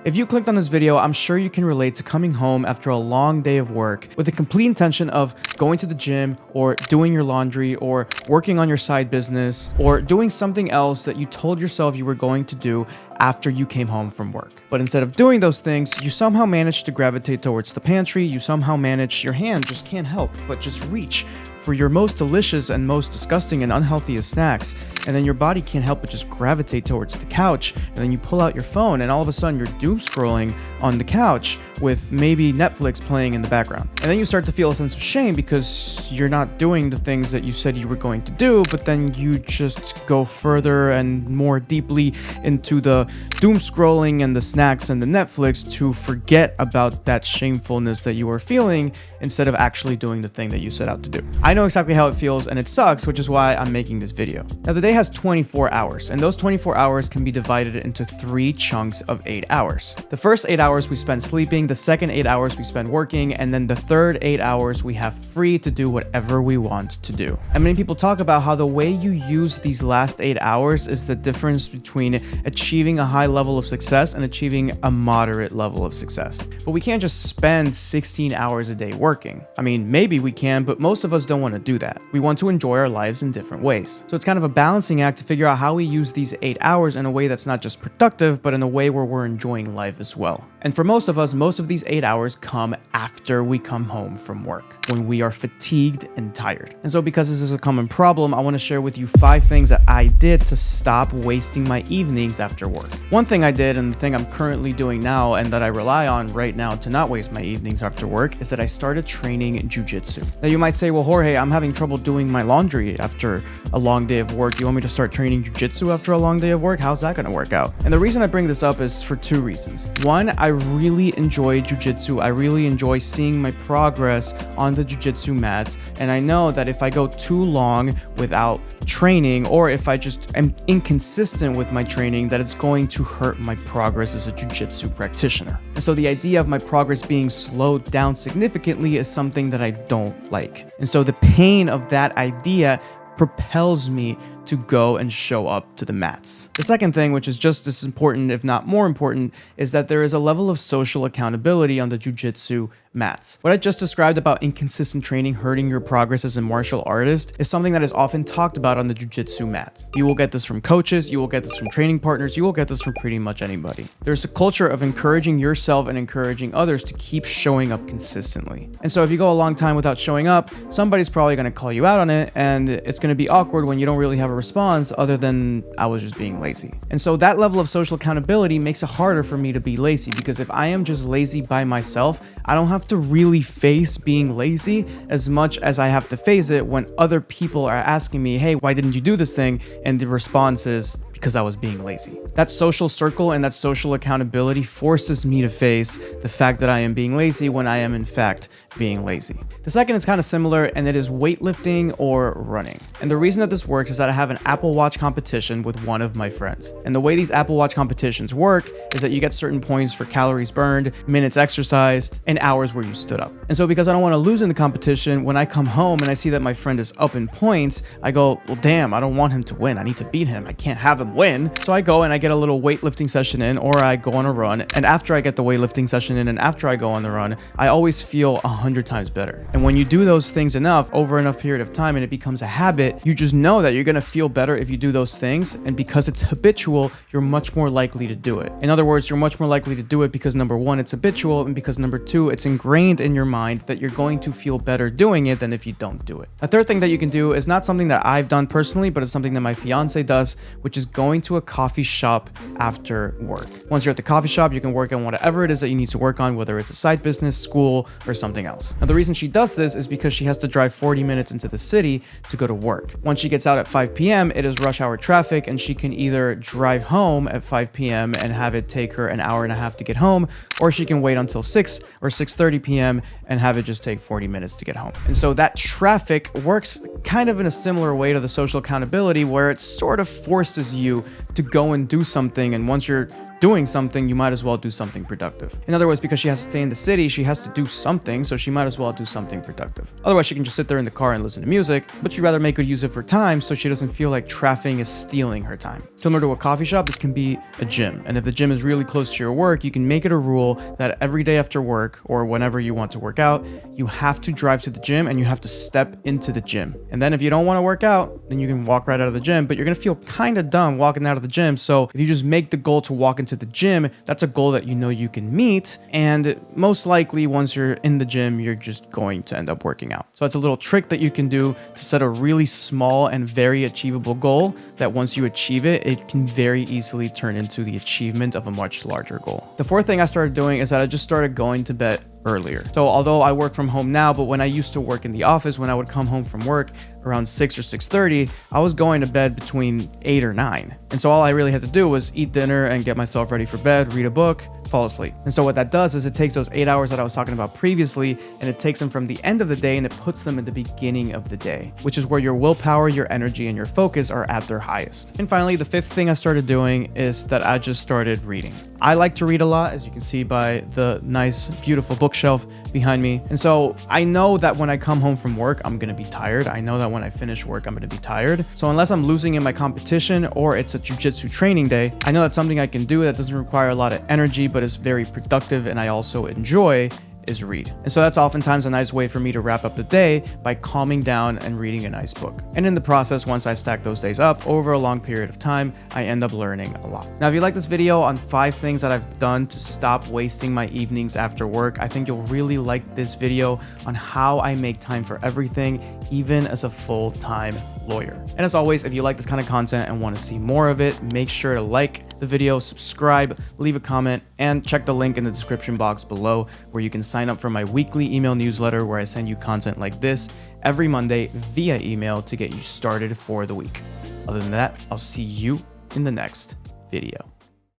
If you clicked on this video, I'm sure you can relate to coming home after a long day of work with the complete intention of going to the gym or doing your laundry or working on your side business or doing something else that you told yourself you were going to do after you came home from work. But instead of doing those things, you somehow manage to gravitate towards the pantry, you somehow manage, your hand just can't help but just reach for your most delicious and most disgusting and unhealthiest snacks, and then your body can't help but just gravitate towards the couch, and then you pull out your phone and all of a sudden you're doom scrolling on the couch with maybe Netflix playing in the background. And then you start to feel a sense of shame because you're not doing the things that you said you were going to do, but then you just go further and more deeply into the doom scrolling and the snacks and the Netflix to forget about that shamefulness that you were feeling instead of actually doing the thing that you set out to do. I know exactly how it feels and it sucks, which is why I'm making this video. Now, the day has 24 hours, and those 24 hours can be divided into 3 chunks of 8 hours. The first 8 hours we spend sleeping, the second 8 hours we spend working, and then the third 8 hours we have free to do whatever we want to do. And many people talk about how the way you use these last 8 hours is the difference between achieving a high level of success and achieving a moderate level of success. But we can't just spend 16 hours a day working. I mean, maybe we can, but most of us don't want to do that. We want to enjoy our lives in different ways. So it's kind of a balancing act to figure out how we use these 8 hours in a way that's not just productive, but in a way where we're enjoying life as well. And for most of us, most of these 8 hours come after we come home from work, when we are fatigued and tired. And so because this is a common problem, I want to share with you 5 things that I did to stop wasting my evenings after work. One thing I did, and the thing I'm currently doing now and that I rely on right now to not waste my evenings after work, is that I started training jiu-jitsu. Now you might say, well, Jorge, I'm having trouble doing my laundry after a long day of work. You want me to start training jiu-jitsu after a long day of work? How's that going to work out? And the reason I bring this up is for 2 reasons. One, I really enjoy jiu-jitsu. I really enjoy seeing my progress on the jiu-jitsu mats. And I know that if I go too long without training, or if I just am inconsistent with my training, that it's going to hurt my progress as a jiu-jitsu practitioner. And so the idea of my progress being slowed down significantly is something that I don't like. And so the pain of that idea propels me to go and show up to the mats. The second thing, which is just as important, if not more important, is that there is a level of social accountability on the jiu-jitsu mats. What I just described about inconsistent training hurting your progress as a martial artist is something that is often talked about on the jiu-jitsu mats. You will get this from coaches, you will get this from training partners, you will get this from pretty much anybody. There's a culture of encouraging yourself and encouraging others to keep showing up consistently. And so if you go a long time without showing up, somebody's probably going to call you out on it, and it's going to be awkward when you don't really have a response other than I was just being lazy. And so that level of social accountability makes it harder for me to be lazy, because if I am just lazy by myself, I don't have to really face being lazy as much as I have to face it when other people are asking me, hey, why didn't you do this thing? And the response is, because I was being lazy. That social circle and that social accountability forces me to face the fact that I am being lazy when I am in fact being lazy. The second is kind of similar, and it is weightlifting or running. And the reason that this works is that I have an Apple Watch competition with one of my friends. And the way these Apple Watch competitions work is that you get certain points for calories burned, minutes exercised, and hours where you stood up. And so because I don't want to lose in the competition, when I come home and I see that my friend is up in points, I go, well, damn, I don't want him to win. I need to beat him. I can't have him win. So I go and I get a little weightlifting session in, or I go on a run. And after I get the weightlifting session in and after I go on the run, I always feel 100 times better. And when you do those things enough over enough period of time and it becomes a habit, you just know that you're going to feel better if you do those things. And because it's habitual, you're much more likely to do it. In other words, you're much more likely to do it because number 1, it's habitual, and because number 2, it's ingrained in your mind that you're going to feel better doing it than if you don't do it. A third thing that you can do is not something that I've done personally, but it's something that my fiance does, which is going to a coffee shop after work. Once you're at the coffee shop, you can work on whatever it is that you need to work on, whether it's a side business, school, or something else. Now, the reason she does this is because she has to drive 40 minutes into the city to go to work. Once she gets out at 5 p.m., it is rush hour traffic, and she can either drive home at 5 p.m. and have it take her an hour and a half to get home, or she can wait until 6 or 6:30 p.m. and have it just take 40 minutes to get home. And so that traffic works kind of in a similar way to the social accountability, where it sort of forces you to go and do something. And once you're doing something, you might as well do something productive. In other words, because she has to stay in the city, she has to do something, so she might as well do something productive. Otherwise, she can just sit there in the car and listen to music, but she'd rather make good use of her time so she doesn't feel like traffic is stealing her time. Similar to a coffee shop, this can be a gym. And if the gym is really close to your work, you can make it a rule that every day after work or whenever you want to work out, you have to drive to the gym and you have to step into the gym. And then if you don't want to work out, then you can walk right out of the gym, but you're going to feel kind of dumb walking out of the gym. So if you just make the goal to walk into the gym, that's a goal that you know you can meet. And most likely once you're in the gym, you're just going to end up working out. So it's a little trick that you can do to set a really small and very achievable goal that once you achieve it, it can very easily turn into the achievement of a much larger goal. The fourth thing I started doing is that I just started going to bed earlier. So although I work from home now, but when I used to work in the office, when I would come home from work around 6 or 6:30, I was going to bed between 8 or 9. And so all I really had to do was eat dinner and get myself ready for bed, read a book, fall asleep. And so what that does is it takes those 8 hours that I was talking about previously and it takes them from the end of the day and it puts them at the beginning of the day, which is where your willpower, your energy, and your focus are at their highest. And finally, the fifth thing I started doing is that I just started reading. I like to read a lot, as you can see by the nice, beautiful bookshelf behind me. And so I know that when I come home from work, I'm going to be tired. I know that when I finish work, I'm going to be tired. So unless I'm losing in my competition or it's a jiu-jitsu training day, I know that's something I can do that doesn't require a lot of energy, but is very productive and I also enjoy is read. And so that's oftentimes a nice way for me to wrap up the day by calming down and reading a nice book. And in the process, once I stack those days up over a long period of time, I end up learning a lot. Now, if you like this video on 5 things that I've done to stop wasting my evenings after work, I think you'll really like this video on how I make time for everything, even as a full-time lawyer. And as always, if you like this kind of content and want to see more of it, make sure to like the video, subscribe, leave a comment, and check the link in the description box below where you can sign up for my weekly email newsletter where I send you content like this every Monday via email to get you started for the week. Other than that, I'll see you in the next video.